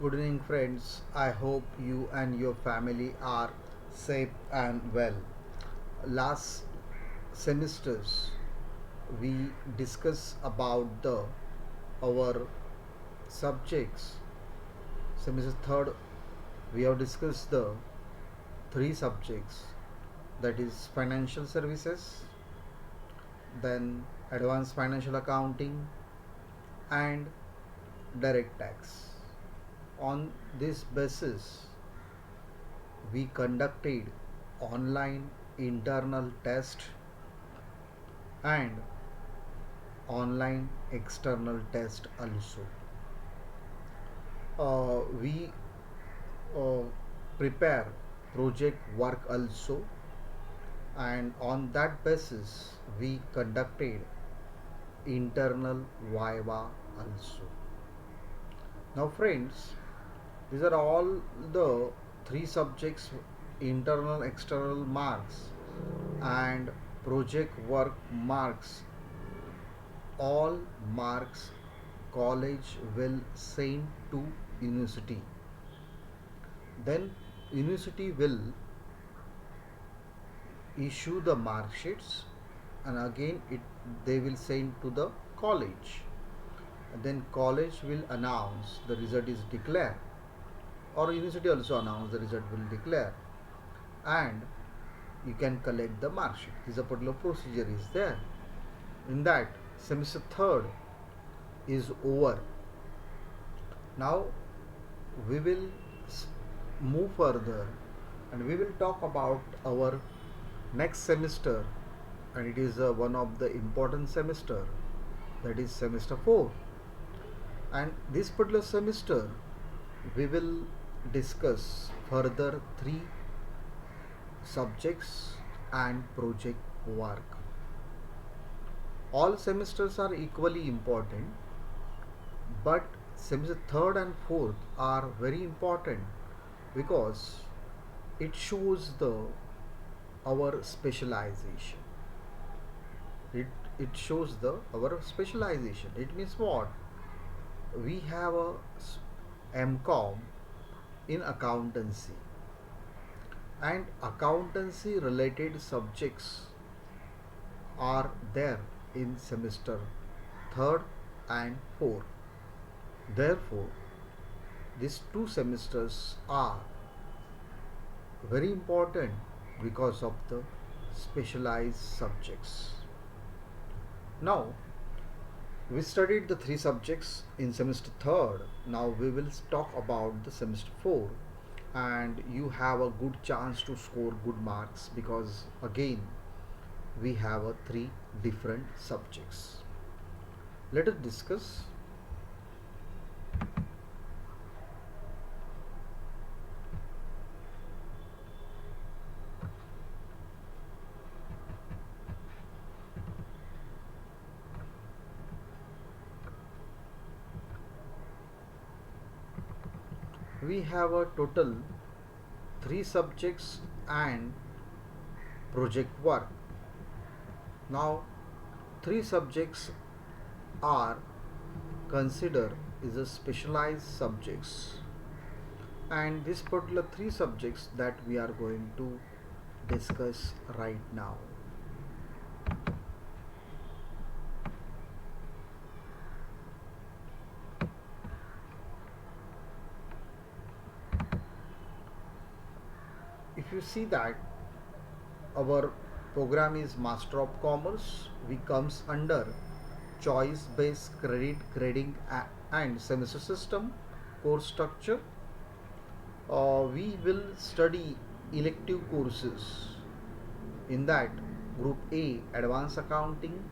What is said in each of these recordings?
Good evening, friends. I hope you and your family are safe and well. Last semesters, we discussed about the our subjects. Semester third, we have discussed the three subjects, that is financial services, then advanced financial accounting, and direct tax. On this basis, we conducted online internal test and online external test also. We uh, prepare project work also, and on that basis we conducted internal viva also. Now friends, these are all the three subjects: internal external marks and project work marks. All marks college will send to university. Then university will issue the mark sheets, and again they will send to the college. And then college will announce the result is declared, or university also announce the result will declare, and you can collect the mark sheet. This a particular procedure is there. In that, semester third is over. Now we will move further, and we will talk about our next semester, and it is one of the important semester, that is semester 4. And this particular semester we will discuss further three subjects and project work. All semesters are equally important, but semester third and fourth are very important because it shows the our specialization. It shows the our specialization. It means what? We have a MCOM in accountancy, and accountancy related subjects are there in semester third and fourth. Therefore, these two semesters are very important because of the specialized subjects. Now, we studied the three subjects in semester third. Now we will talk about the semester 4, and you have a good chance to score good marks because again we have a three different subjects. Let us discuss. We have a total three subjects and project work. Now, three subjects are considered as a specialized subjects, and this particular three subjects that we are going to discuss right now. If you see that our program is Master of Commerce, we comes under choice based credit grading and semester system course structure. We will study elective courses. In that, group A advanced accounting,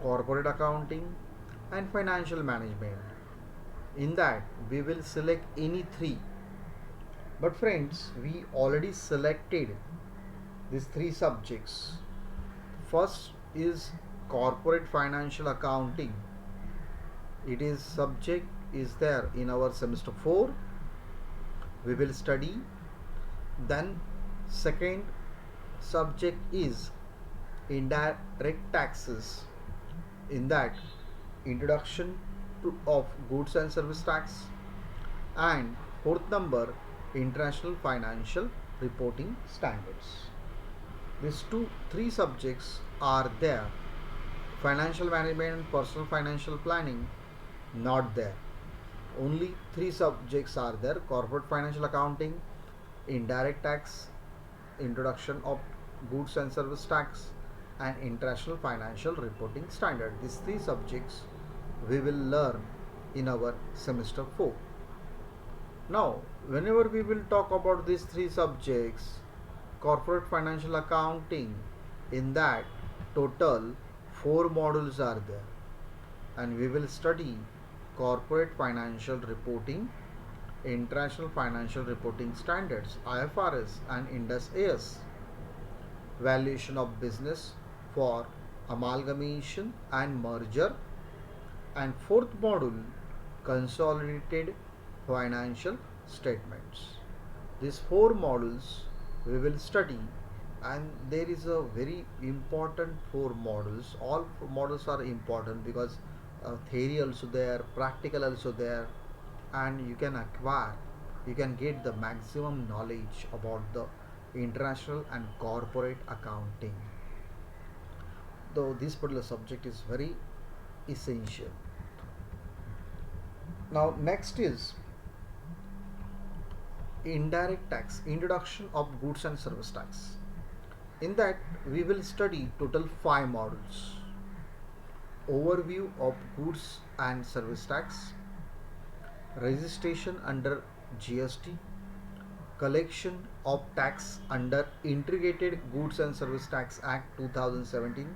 corporate accounting, and financial management. In that, we will select any three. But friends, we already selected these three subjects. First is corporate financial accounting. It is subject is there in our semester 4. We will study. Then second subject is indirect taxes. In that, introduction of goods and service tax, and fourth number, international financial reporting standards. These three subjects are there. Financial management and personal financial planning, not there. Only three subjects are there: corporate financial accounting, indirect tax, introduction of goods and service tax, and international financial reporting standard. These three subjects we will learn in our semester 4. Now, whenever we will talk about these three subjects, corporate financial accounting, in that total 4 modules are there, and we will study corporate financial reporting, international financial reporting standards IFRS and Indus AS, valuation of business for amalgamation and merger, and fourth module, consolidated financial statements. These 4 modules we will study, and there is a very important 4 modules. All 4 modules are important because theory also there, practical also there, and you can get the maximum knowledge about the international and corporate accounting. Though this particular subject is very essential. Now next is indirect tax, introduction of goods and service tax. In that we will study total 5 modules: overview of goods and service tax, registration under GST, collection of tax under Integrated Goods and Service Tax Act 2017,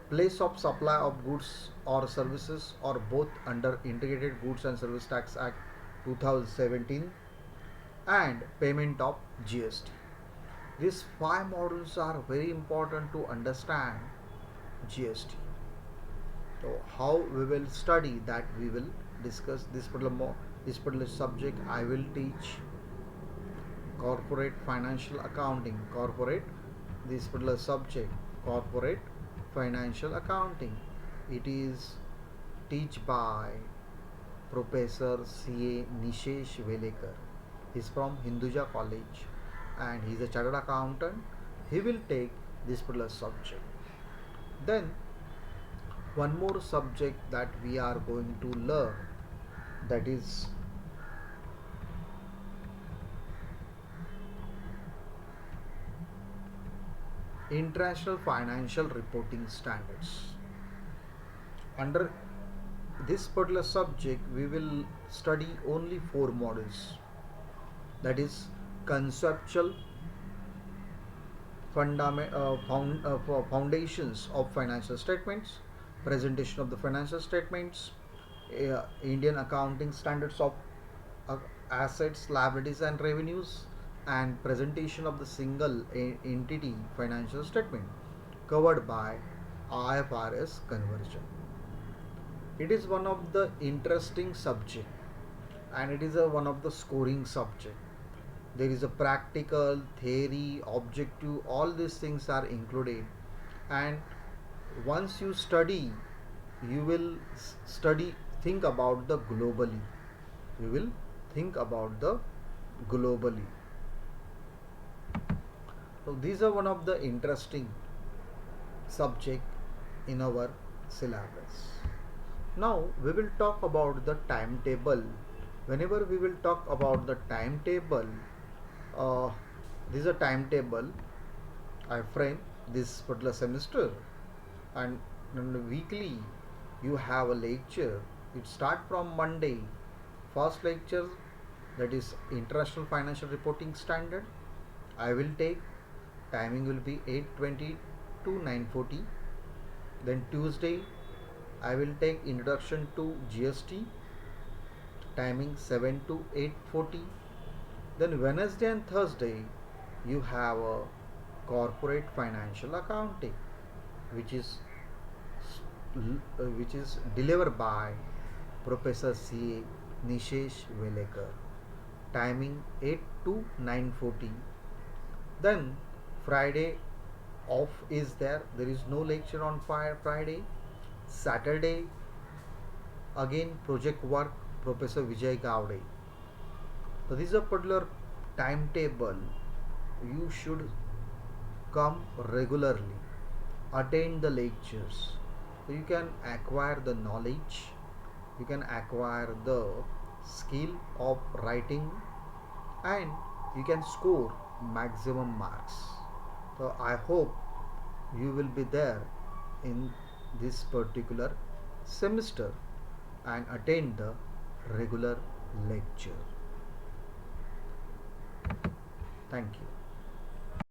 place of supply of goods or services or both under Integrated Goods and Service Tax Act 2017, and payment of GST. These 5 modules are very important to understand GST. So how we will study that, we will discuss this particular subject. I will teach corporate financial accounting, this particular subject, corporate financial accounting. It is taught by Professor C.A. Nishesh Velekar. He is from Hinduja College and he is a chartered accountant. He will take this particular subject. Then one more subject that we are going to learn, that is international financial reporting standards. Under this particular subject we will study only 4 modules, that is conceptual foundations of financial statements, presentation of the financial statements, Indian accounting standards of uh, assets, liabilities and revenues, and presentation of the single entity financial statement covered by IFRS conversion. It is one of the interesting subject, and it is one of the scoring subject. There is a practical, theory, objective, all these things are included, and once you study, you will study, think about the globally. You will think about the globally. So these are one of the interesting subject in our syllabus. Now we will talk about the timetable. Whenever we will talk about the timetable, this is a timetable I frame this particular semester, and weekly you have a lecture. It start from Monday. First lecture, that is international financial reporting standard, I will take. Timing will be 8:20 to 9:40. Then Tuesday I will take introduction to GST, timing 7 to 8:40. Then Wednesday and Thursday you have a corporate financial accounting, which is delivered by Professor C. Nishesh Velekar, timing 8 to 9:40. Then Friday off is there. There is no lecture on Friday. Saturday again project work, Professor Vijay Gowde. So this is a particular timetable. You should come regularly, attend the lectures. So you can acquire the knowledge, you can acquire the skill of writing, and you can score maximum marks. So I hope you will be there in this particular semester and attend the regular lecture. Thank you.